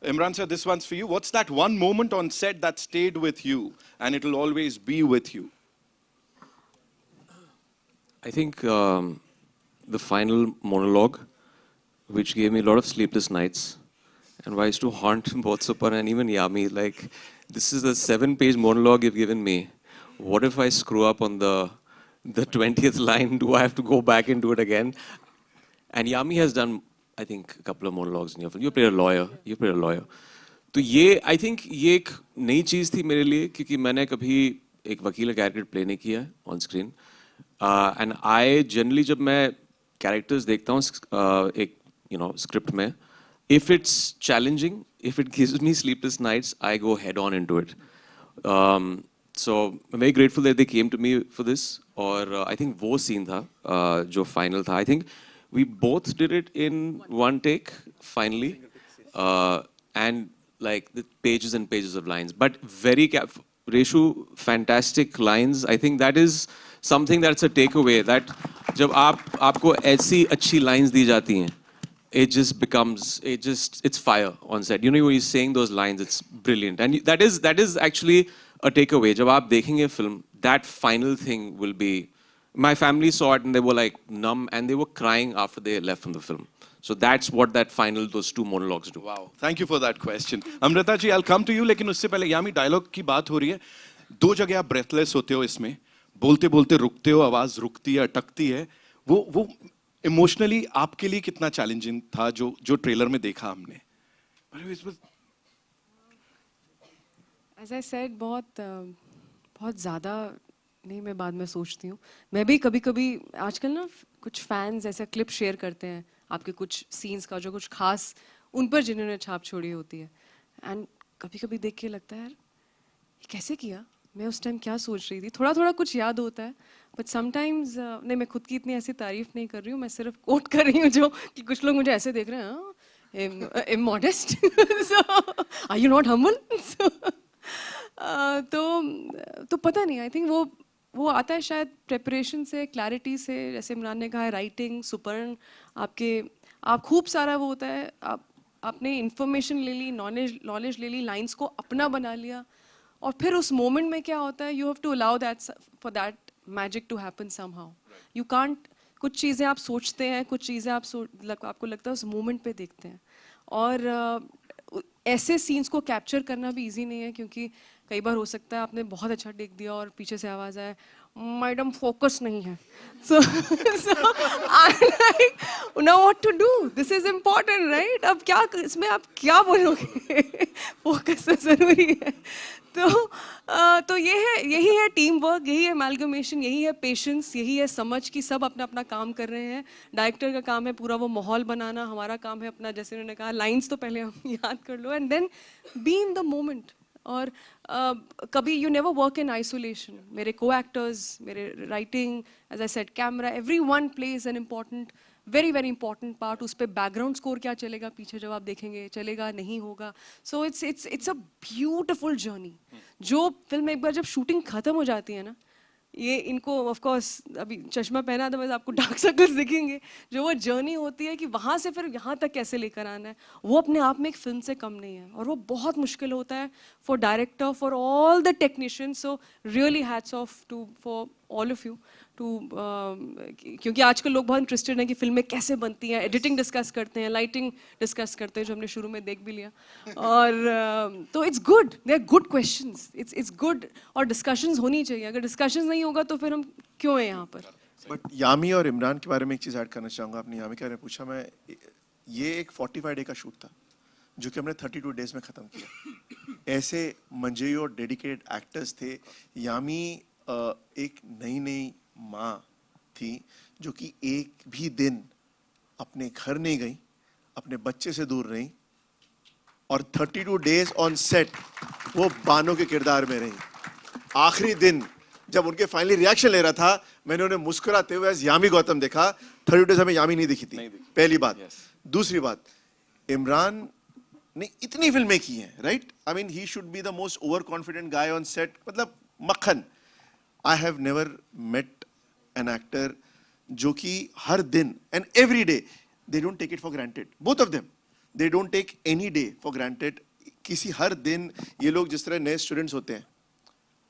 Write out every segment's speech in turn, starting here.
Imran sir, this one's for you. What's that one moment on set that stayed with you and it'll always be with you? I think the final monologue, which gave me a lot of sleepless nights, and why I used to haunt both Supan and even Yami. Like, this is a 7-page monologue you've given me. What if I screw up on the 20th line? Do I have to go back and do it again? And Yami has done, I think, a couple of monologues in your film. You played a lawyer. You played a lawyer. तो ये I think ये एक नई चीज़ थी मेरे लिए क्योंकि मैंने कभी एक वकील का कैरेक्टर प्ले नहीं किया on screen and I generally जब मैं कैरेक्टर्स देखता हूँ एक स्क्रिप्ट में if it's challenging, if it gives me sleepless nights, I go head on into it. So I'm very grateful that they came to me for this. और I think वो scene था जो final था. I think we both did it in one take finally, and like the pages and pages of lines. But Reshu, fantastic lines. I think that is something that's a takeaway. That जब आपको ऐसी अच्छी lines दी जाती हैं, it just becomes, it's fire on set. You know, when he's saying those lines, it's brilliant. And that is actually a takeaway. जब आप देखेंगे film, that final thing will be, my family saw it and they were like numb and they were crying after they left from the film. So that's what those 2 monologues do. Wow, thank you for that question. Amrita ji, I'll come to you, लेकिन उससे पहले यामी dialogue की बात हो रही है. 2 जगह आप breathless होते हो इसमें, बोलते बोलते रुकते हो, आवाज रुकती है, अटकती है. वो इमोशनली आपके लिए कितना चैलेंजिंग था जो ट्रेलर में देखा हमने? As I said, बहुत ज़्यादा नहीं, मैं बाद में सोचती हूँ. मैं भी कभी-कभी आजकल ना कुछ फैंस ऐसा क्लिप शेयर करते हैं आपके कुछ सीन्स का जो कुछ खास उन पर जिन्होंने छाप छोड़ी होती है. एंड कभी-कभी देख के लगता है यार ये कैसे किया, मैं उस टाइम क्या सोच रही थी. थोड़ा कुछ याद होता है, बट समटाइम्स नहीं, मैं खुद की इतनी ऐसी तारीफ नहीं कर रही हूँ, मैं सिर्फ कोट कर रही हूँ जो कि कुछ लोग मुझे ऐसे देख रहे हैं, immodest, are you not humble. तो पता नहीं, आई थिंक वो आता है शायद प्रेपरेशन से, क्लैरिटी से. जैसे इमरान ने कहा है, राइटिंग, सुपर्ण, आप खूब सारा वो होता है, आपने इंफॉर्मेशन ले ली, नॉलेज ले ली, लाइंस को अपना बना लिया, और फिर उस मोमेंट में क्या होता है, you have to allow that for that magic to happen somehow. You can't, कुछ चीज़ें आप सोचते हैं, कुछ चीज़ें आपको लगता है उस मोमेंट पे देखते हैं. और ऐसे सीन्स को कैप्चर करना भी इजी नहीं है, क्योंकि कई बार हो सकता है आपने बहुत अच्छा टेक दिया और पीछे से आवाज़ आए, मैडम फोकस नहीं है. So I'm like, now what to do? This is important, right? अब क्या इसमें आप क्या बोलोगे? फोकस तो ज़रूरी है. तो यही है टीम वर्क, यही है अमेलगमेशन, यही है पेशेंस, यही है समझ कि सब अपना अपना काम कर रहे हैं. डायरेक्टर का काम है पूरा वो माहौल बनाना, हमारा काम है अपना, जैसे उन्होंने कहा, लाइंस तो पहले हम याद कर लो and then be in the moment. और कभी you never work in isolation. मेरे को एक्टर्स, मेरे writing, as I said, camera, everyone plays an important, very important part. उस पर बैकग्राउंड स्कोर क्या चलेगा पीछे जब आप देखेंगे, चलेगा नहीं होगा. So it's a beautiful journey. जो फिल्म एक बार जब शूटिंग खत्म हो जाती है ना, ये इनको ऑफ कोर्स अभी चश्मा पहना तो बस आपको डार्क सर्कल्स दिखेंगे. जो वो जर्नी होती है कि वहाँ से फिर यहाँ तक कैसे लेकर आना है, वो अपने आप में एक फिल्म से कम नहीं है. और वो बहुत मुश्किल होता है for director, for all the technicians. So really hats off to for all of you too, क्योंकि आजकल लोग बहुत इंटरेस्टेड हैं कि फिल्में कैसे बनती हैं, एडिटिंग डिस्कस करते हैं, लाइटिंग डिस्कस करते हैं, जो हमने शुरू में देख भी लिया. और तो it's good, they are good questions, it's good. और डिस्कशंस होनी चाहिए. अगर डिस्कशंस नहीं होगा तो फिर हम क्यों हैं यहाँ पर. बट यामी और इमरान के बारे में एक चीज़ ऐड करना चाहूँगा. आपने यामी के बारे में पूछा, मैं ये एक 45 डे का शूट था जो कि हमने 32 डेज में ख़त्म किया. ऐसे मंजेय और डेडिकेटेड एक्टर्स थे. यामी एक नई माँ थी जो कि एक भी दिन अपने घर नहीं गई, अपने बच्चे से दूर रही, और 32 डेज ऑन सेट वो बानो के किरदार में रही. आखिरी दिन जब उनके फाइनली रिएक्शन ले रहा था, मैंने उन्हें मुस्कुराते हुए यामी गौतम देखा. 32 डेज हमें यामी नहीं दिखी थी. पहली बात. दूसरी बात, इमरान ने इतनी फिल्में की हैं, right? I mean he should be the most over confident guy on set, मतलब मक्खन. I have never met an actor जो कि हर दिन and every day, they don't take it for granted. Both of them, they don't take any day for granted. किसी हर दिन ये लोग जिस तरह नए स्टूडेंट्स होते हैं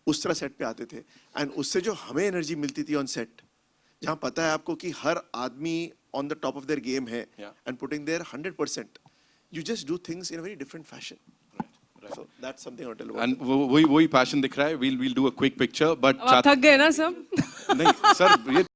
उस तरह सेट पे आते थे, एंड उससे जो हमें एनर्जी मिलती थी ऑन सेट, जहां पता है आपको कि हर आदमी on the top of their game है Yeah. And putting their 100%, you just do things in a very different fashion. So that's something I want to tell about. And वही पैशन दिख रहा है. We'll do a quick picture, but अब आप थक गए ना सब? नहीं सर, ये